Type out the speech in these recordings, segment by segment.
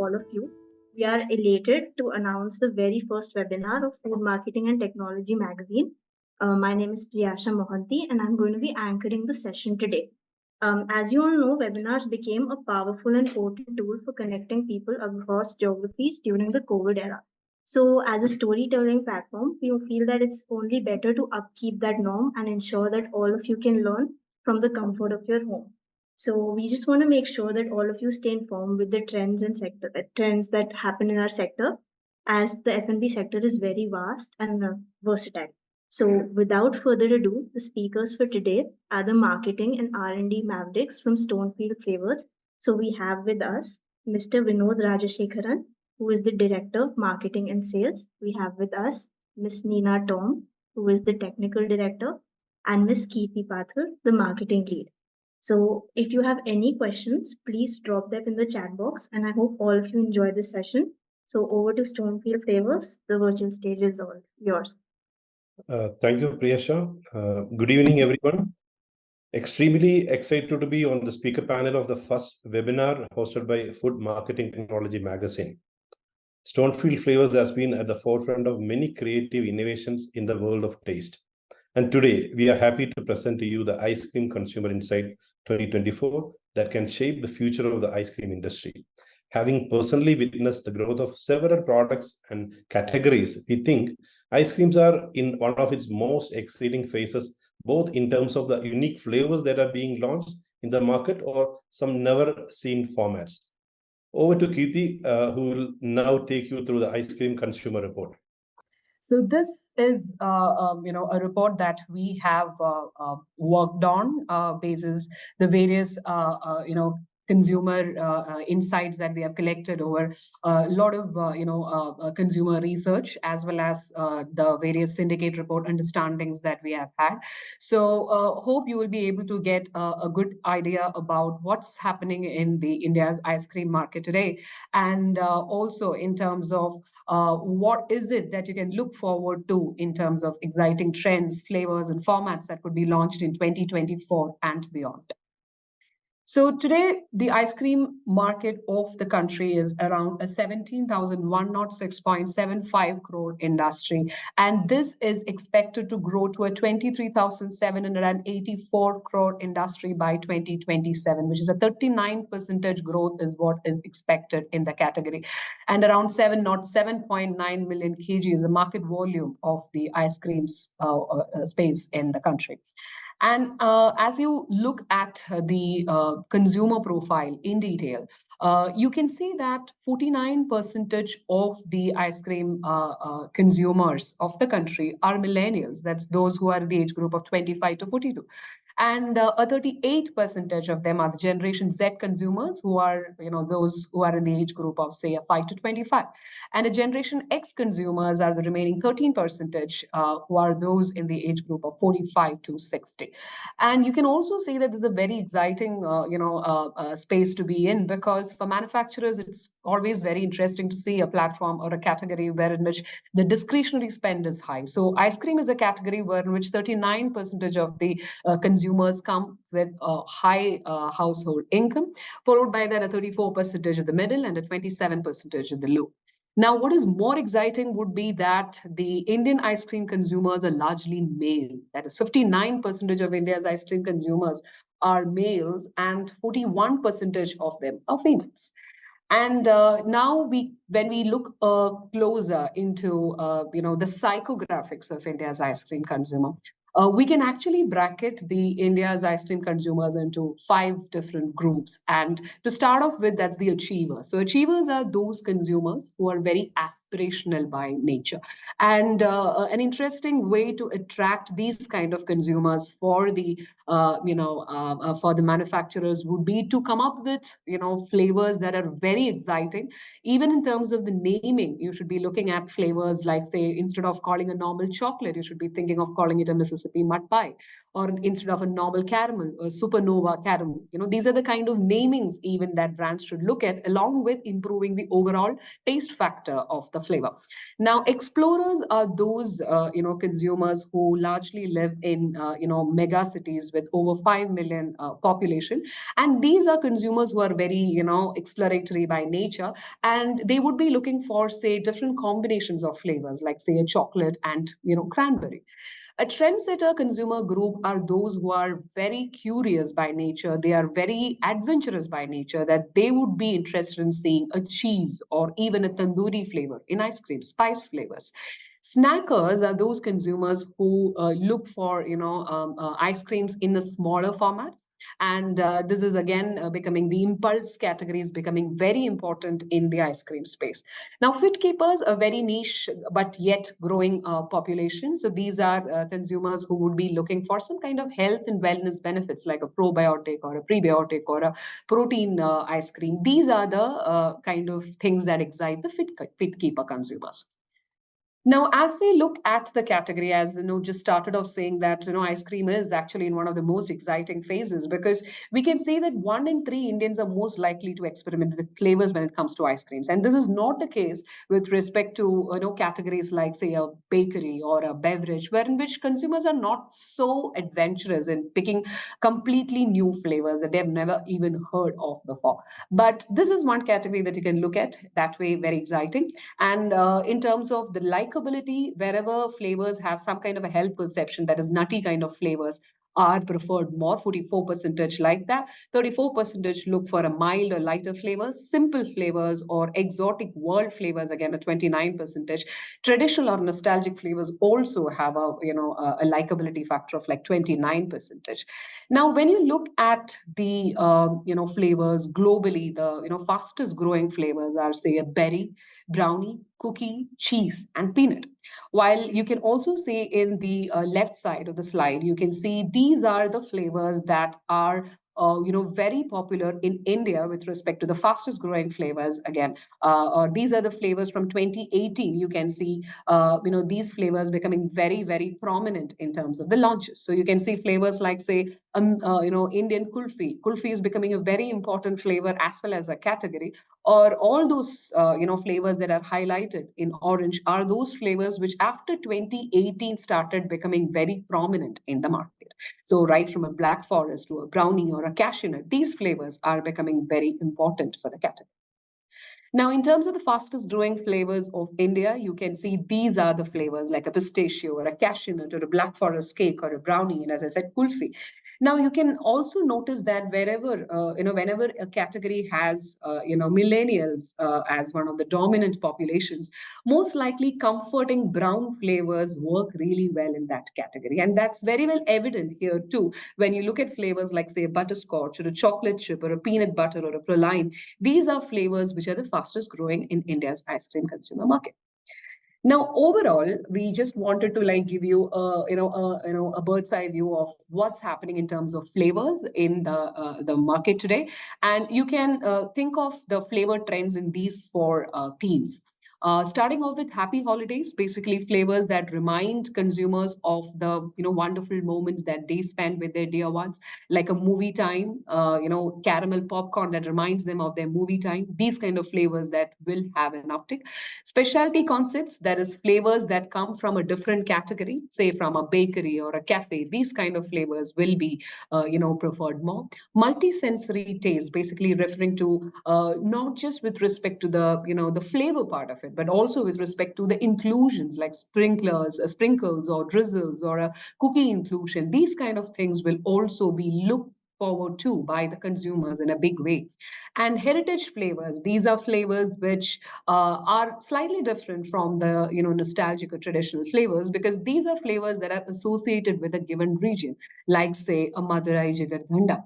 all of you. We are elated to announce the very first webinar of Food Marketing and Technology magazine. My name is Priyasha Mohanty, and I'm going to be anchoring the session today. As you all know, webinars became a powerful and potent tool for connecting people across geographies during the COVID era. So, as a storytelling platform, we feel that it's only better to upkeep that norm and ensure that all of you can learn from the comfort of your home. So we just want to make sure that all of you stay informed with the trends that happen in our sector, as the F&B sector is very vast and versatile. So without further ado, the speakers for today are the marketing and R&D mavericks from Stonefield Flavours. So we have with us Mr. Vinod Rajashekharan, who is the Director of Marketing and Sales. We have with us Ms. Neena Tom, who is the Technical Director, and Ms. Keerti Pathur, the Marketing Lead. So if you have any questions, please drop them in the chat box, and I hope all of you enjoy this session. So over to Stonefield Flavours. The virtual stage is all yours. Thank you, Priyasha. Good evening, everyone. Extremely excited to be on the speaker panel of the first webinar hosted by Food Marketing Technology magazine. Stonefield Flavours has been at the forefront of many creative innovations in the world of taste. And today, we are happy to present to you the Ice Cream Consumer Insight 2024 that can shape the future of the ice cream industry. Having personally witnessed the growth of several products and categories, we think ice creams are in one of its most exciting phases, both in terms of the unique flavors that are being launched in the market or some never-seen formats. Over to Keerti, who will now take you through the Ice Cream Consumer Report. So this is, a report that we have worked on basis the various, consumer insights that we have collected over a lot of, consumer research, as well as the various syndicate report understandings that we have had. So hope you will be able to get a good idea about what's happening in the India's ice cream market today, and also in terms of what is it that you can look forward to in terms of exciting trends, flavors, and formats that could be launched in 2024 and beyond. So today, the ice cream market of the country is around a 17,106.75 crore industry. And this is expected to grow to a 23,784 crore industry by 2027, which is a 39% growth is what is expected in the category. And around 707.9 million kg is the market volume of the ice creams space in the country. And as you look at the consumer profile in detail, you can see that 49% of the ice cream consumers of the country are millennials. That's those who are in the age group of 25 to 42. And a 38% of them are the Generation Z consumers, who are, those who are in the age group of, say, 5 to 25. And the Generation X consumers are the remaining 13%, who are those in the age group of 45 to 60. And you can also see that there's a very exciting, space to be in, because for manufacturers, it's always very interesting to see a platform or a category in which the discretionary spend is high. So ice cream is a category in which 39% of the consumers come with a high household income, followed by that a 34% of the middle and a 27% of the low. Now, what is more exciting would be that the Indian ice cream consumers are largely male. That is 59% of India's ice cream consumers are males and 41% of them are females. And now when we look closer into, the psychographics of India's ice cream consumer, we can actually bracket the India's ice cream consumers into 5 different groups. And to start off with, that's the achievers. So achievers are those consumers who are very aspirational by nature. And an interesting way to attract these kind of consumers for the, for the manufacturers would be to come up with, flavors that are very exciting. Even in terms of the naming, you should be looking at flavors like, say, instead of calling a normal chocolate, you should be thinking of calling it a Mississippi mud pie, or instead of a normal caramel, a supernova caramel. These are the kind of namings even that brands should look at, along with improving the overall taste factor of the flavor. Now, explorers are those, consumers who largely live in, mega cities with over 5 million population. And these are consumers who are very, exploratory by nature. and they would be looking for, say, different combinations of flavors, like say a chocolate and cranberry. A trendsetter consumer group are those who are very curious by nature. They are very adventurous by nature, that they would be interested in seeing a cheese or even a tandoori flavor in ice cream, spice flavors. Snackers are those consumers who look for, ice creams in a smaller format. And this is again becoming, the impulse category is becoming very important in the ice cream space. Now, fit keepers, a very niche but yet growing population. So these are consumers who would be looking for some kind of health and wellness benefits, like a probiotic or a prebiotic or a protein ice cream. These are the kind of things that excite the fit keeper consumers. Now, as we look at the category, as we know, just started off saying that ice cream is actually in one of the most exciting phases, because we can say that 1 in 3 Indians are most likely to experiment with flavors when it comes to ice creams, and this is not the case with respect to categories like, say, a bakery or a beverage, where in which consumers are not so adventurous in picking completely new flavors that they've never even heard of before. But this is one category that you can look at that way, very exciting. And in terms of the likability, wherever flavors have some kind of a health perception, that is nutty kind of flavors are preferred more, 44% like that. 34% look for a mild or lighter flavors, simple flavors or exotic world flavors, again a 29%. Traditional or nostalgic flavors also have a likability factor of like 29%. Now, when you look at the flavors globally, the fastest growing flavors are, say, a berry, brownie, cookie, cheese, and peanut. While you can also see in the left side of the slide, you can see these are the flavors that are very popular in India with respect to the fastest growing flavors. Again, these are the flavors from 2018. You can see, these flavors becoming very, very prominent in terms of the launches. So you can see flavors like, say, Indian kulfi. Kulfi is becoming a very important flavor as well as a category. Or all those, flavors that are highlighted in orange are those flavors which after 2018 started becoming very prominent in the market. So right from a black forest to a brownie or a cashew nut, these flavors are becoming very important for the category. Now, in terms of the fastest growing flavors of India, you can see these are the flavors like a pistachio or a cashew nut or a black forest cake or a brownie, and as I said, kulfi. Now, you can also notice that wherever, whenever a category has, millennials as one of the dominant populations, most likely comforting brown flavors work really well in that category. And that's very well evident here too. When you look at flavors like, say, a butterscotch or a chocolate chip or a peanut butter or a praline, these are flavors which are the fastest growing in India's ice cream consumer market. Now, overall, we just wanted to give you a bird's eye view of what's happening in terms of flavors in the market today, and you can think of the flavor trends in these four themes. Starting off with happy holidays, basically flavors that remind consumers of the wonderful moments that they spend with their dear ones, like a movie time, caramel popcorn that reminds them of their movie time. These kind of flavors that will have an uptick. Specialty concepts, that is flavors that come from a different category, say from a bakery or a cafe. These kind of flavors will be, preferred more. Multi-sensory taste, basically referring to not just with respect to the flavor part of it, but also with respect to the inclusions like sprinkles or drizzles or a cookie inclusion. These kind of things will also be looked forward to by the consumers in a big way. And heritage flavors, these are flavors which are slightly different from the nostalgic or traditional flavors, because these are flavors that are associated with a given region, like, say, a Madurai Jigardhanda.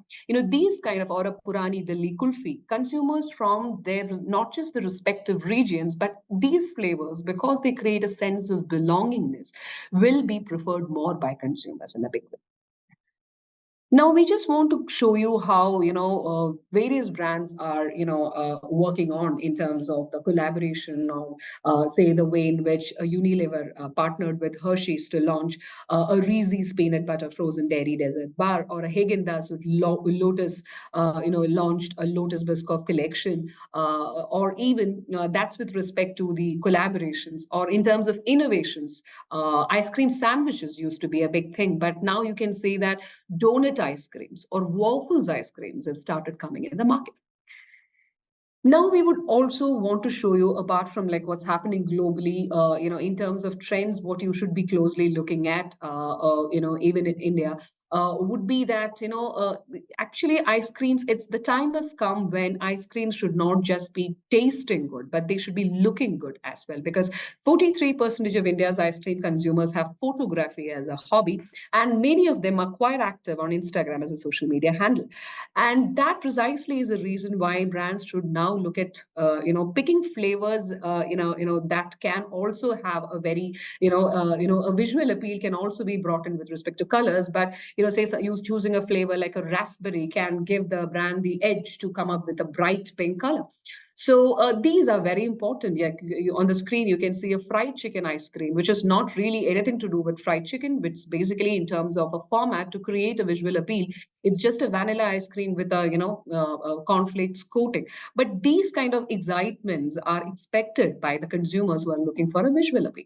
These kind of, or a Purani Delhi Kulfi, consumers from their, not just the respective regions, but these flavors, because they create a sense of belongingness, will be preferred more by consumers in a big way. Now, we just want to show you how, various brands are, working on in terms of the collaboration of, say, the way in which Unilever partnered with Hershey's to launch a Reese's peanut butter frozen dairy dessert bar, or a Haagen-Dazs with Lotus, launched a Lotus Biscoff collection, or even that's with respect to the collaborations, or in terms of innovations. Ice cream sandwiches used to be a big thing, but now you can see that donut ice creams or waffles ice creams have started coming in the market. Now we would also want to show you, apart from like what's happening globally, in terms of trends, what you should be closely looking at, even in India. Would be that actually ice creams, it's the time has come when ice creams should not just be tasting good, but they should be looking good as well, because 43% of India's ice cream consumers have photography as a hobby, and many of them are quite active on Instagram as a social media handle. And that precisely is the reason why brands should now look at picking flavors that can also have a very a visual appeal can also be brought in with respect to colors. But say so you choosing a flavor like a raspberry can give the brand the edge to come up with a bright pink color. So these are very important. Yeah, on the screen you can see a fried chicken ice cream, which is not really anything to do with fried chicken, which is basically in terms of a format to create a visual appeal. It's just a vanilla ice cream with a cornflakes coating. But these kind of excitements are expected by the consumers who are looking for a visual appeal.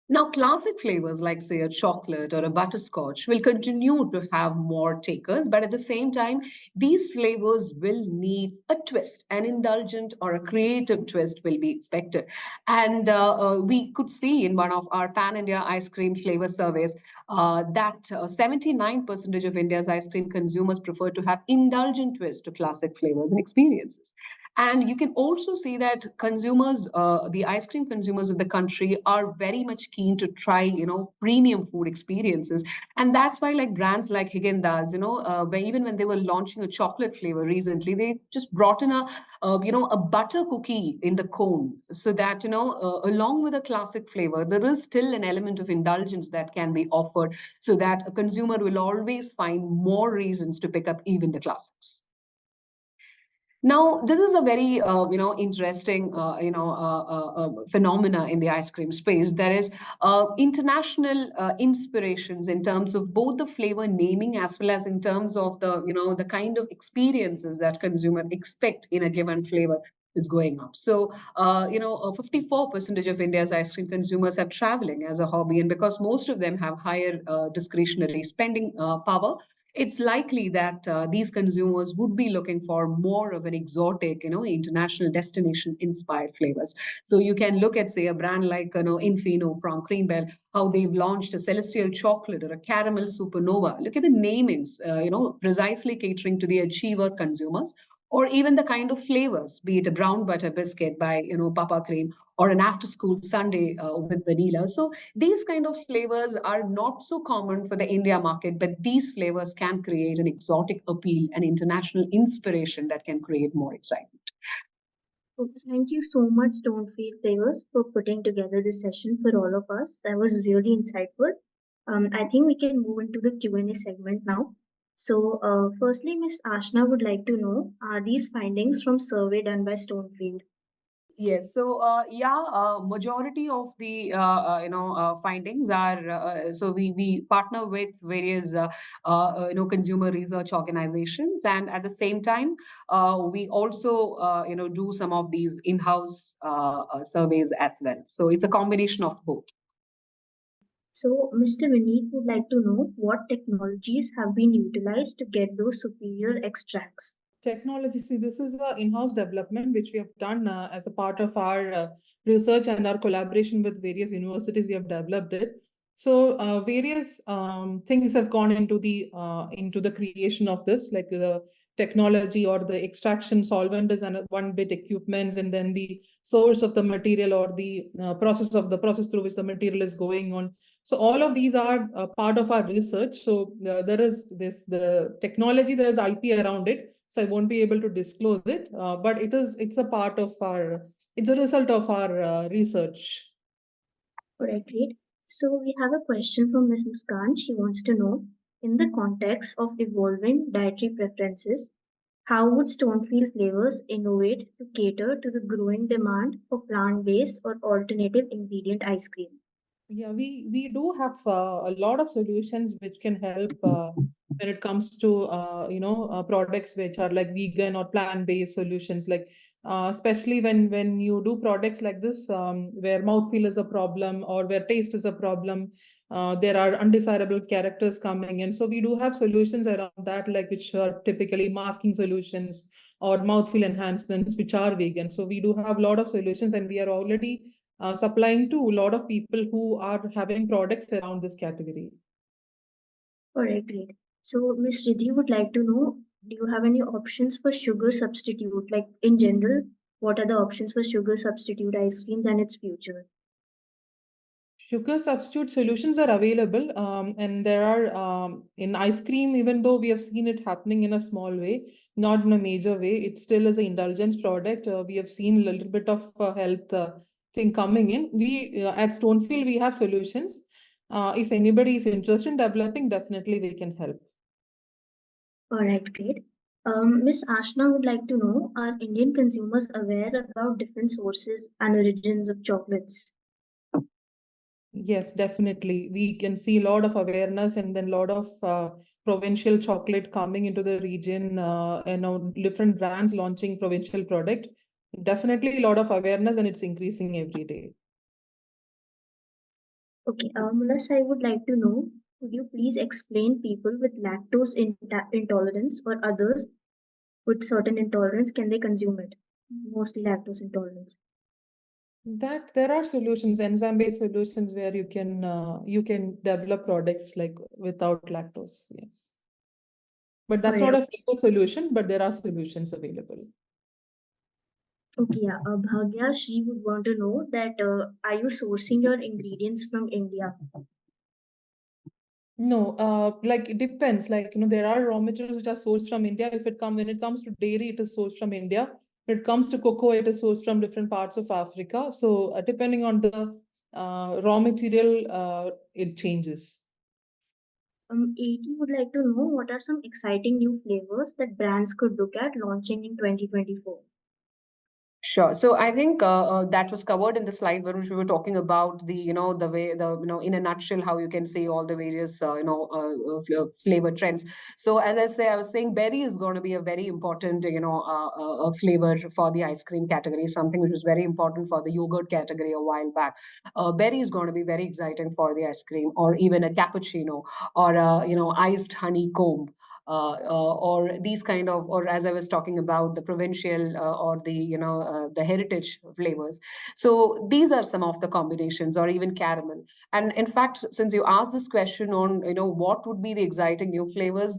Now, classic flavors like, say, a chocolate or a butterscotch will continue to have more takers, but at the same time, these flavors will need a twist. An indulgent or a creative twist will be expected. And we could see in one of our Pan India ice cream flavor surveys that 79% of India's ice cream consumers prefer to have indulgent twist to classic flavors and experiences. And you can also see that consumers, the ice cream consumers of the country, are very much keen to try, premium food experiences. And that's why, like brands like Haagen-Dazs, where even when they were launching a chocolate flavor recently, they just brought in a butter cookie in the cone, so that along with a classic flavor, there is still an element of indulgence that can be offered, so that a consumer will always find more reasons to pick up even the classics. Now, this is a very interesting phenomena in the ice cream space. There is international inspirations in terms of both the flavor naming as well as in terms of the kind of experiences that consumer expect in a given flavor is going up. So 54% of India's ice cream consumers are traveling as a hobby, and because most of them have higher discretionary spending power, it's likely that these consumers would be looking for more of an exotic, international destination inspired flavors. So you can look at, say, a brand like, Infino from Creambell, how they've launched a celestial chocolate or a caramel supernova. Look at the namings, precisely catering to the achiever consumers, or even the kind of flavors, be it a brown butter biscuit by, Papa Cream, or an after school sundae with vanilla. So these kind of flavors are not so common for the India market, but these flavors can create an exotic appeal and international inspiration that can create more excitement. So thank you so much, Stonefield Flavours, for putting together this session for all of us. That was really insightful. I think we can move into the Q&A segment now. So, firstly, Miss Ashna would like to know, are these findings from survey done by Stonefield? Yes. So, majority of the findings are so we partner with various consumer research organizations, and at the same time, we also do some of these in-house surveys as well. So it's a combination of both. So, Mr. Vineet would like to know what technologies have been utilized to get those superior extracts. Technology, see, this is the in-house development which we have done as a part of our research and our collaboration with various universities. We have developed it. So various things have gone into the creation of this, like the technology or the extraction solvent is one bit equipments, and then the source of the material or the process through which the material is going on. So all of these are part of our research. So there is the technology, there is IP around it. So I won't be able to disclose it, but it's a result of our research. All right, great. So we have a question from Ms. Muskan. She wants to know, in the context of evolving dietary preferences, how would Stonefield Flavors innovate to cater to the growing demand for plant-based or alternative ingredient ice cream? Yeah, we do have a lot of solutions which can help when it comes to products which are like vegan or plant-based solutions. Like especially when you do products like this, where mouthfeel is a problem or where taste is a problem, there are undesirable characters coming in. So we do have solutions around that, like which are typically masking solutions or mouthfeel enhancements which are vegan. So we do have a lot of solutions, and we are already supplying to a lot of people who are having products around this category. All right, great. So, Ms. Riddhi would like to know, do you have any options for sugar substitute? Like in general, what are the options for sugar substitute ice creams and its future? Sugar substitute solutions are available, and there are in ice cream, even though we have seen it happening in a small way, not in a major way, it still is an indulgence product. We have seen a little bit of health thing coming in. We at Stonefield, we have solutions. If anybody is interested in developing, definitely we can help. All right, great. Ms. Ashna would like to know, are Indian consumers aware about different sources and origins of chocolates? Yes, definitely. We can see a lot of awareness and then a lot of provincial chocolate coming into the region, different brands launching provincial product. Definitely a lot of awareness, and it's increasing every day. Okay, Mulas, I would like to know, could you please explain people with lactose intolerance or others with certain intolerance, can they consume it? Mostly lactose intolerance. That there are solutions, enzyme-based solutions where you can develop products like without lactose. Yes, but that's All not right. a flavor solution, but there are solutions available. Okay, yeah. Bhagya, she would want to know that are you sourcing your ingredients from India? No, like it depends. Like, there are raw materials which are sourced from India. When it comes to dairy, it is sourced from India. When it comes to cocoa, it is sourced from different parts of Africa. So, depending on the raw material, it changes. AT would like to know what are some exciting new flavors that brands could look at launching in 2024? Sure. So I think that was covered in the slide where we were talking about the way, in a nutshell, how you can see all the various, flavor trends. So as I was saying, berry is going to be a very important, flavor for the ice cream category, something which was very important for the yogurt category a while back. Berry is going to be very exciting for the ice cream, or even a cappuccino, or iced honeycomb. Or these kind of, or as I was talking about, the provincial or the heritage flavors. So these are some of the combinations, or even caramel. And in fact, since you asked this question on what would be the exciting new flavors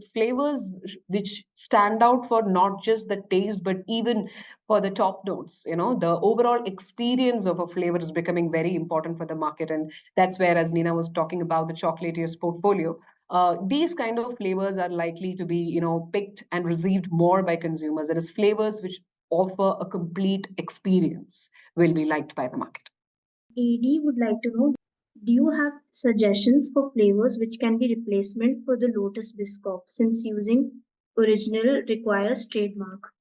which stand out for not just the taste but even for the top notes, the overall experience of a flavor is becoming very important for the market. And that's where, as Nina was talking about, the chocolatiers portfolio, these kind of flavors are likely to be picked and received more by consumers. That is, flavors which offer a complete experience will be liked by the market. AD would like to know, do you have suggestions for flavors which can be replacement for the Lotus Biscoff since using original requires trademark?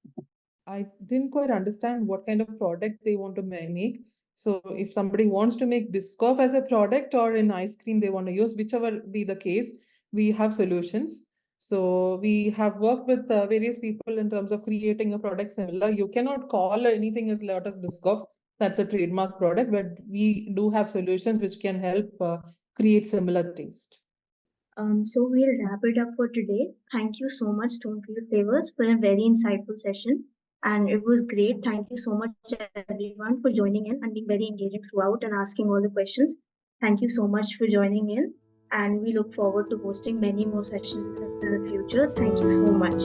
I didn't quite understand what kind of product they want to make. So if somebody wants to make Biscoff as a product, or in ice cream they want to use, whichever be the case, we have solutions. So we have worked with various people in terms of creating a product similar. You cannot call anything as Lotus Biscoff. That's a trademark product, but we do have solutions which can help create similar taste. So we'll wrap it up for today. Thank you so much, Stonefield Flavors, for a very insightful session. And it was great. Thank you so much, everyone, for joining in and being very engaging throughout and asking all the questions. Thank you so much for joining in. And we look forward to hosting many more sessions in the future. Thank you so much.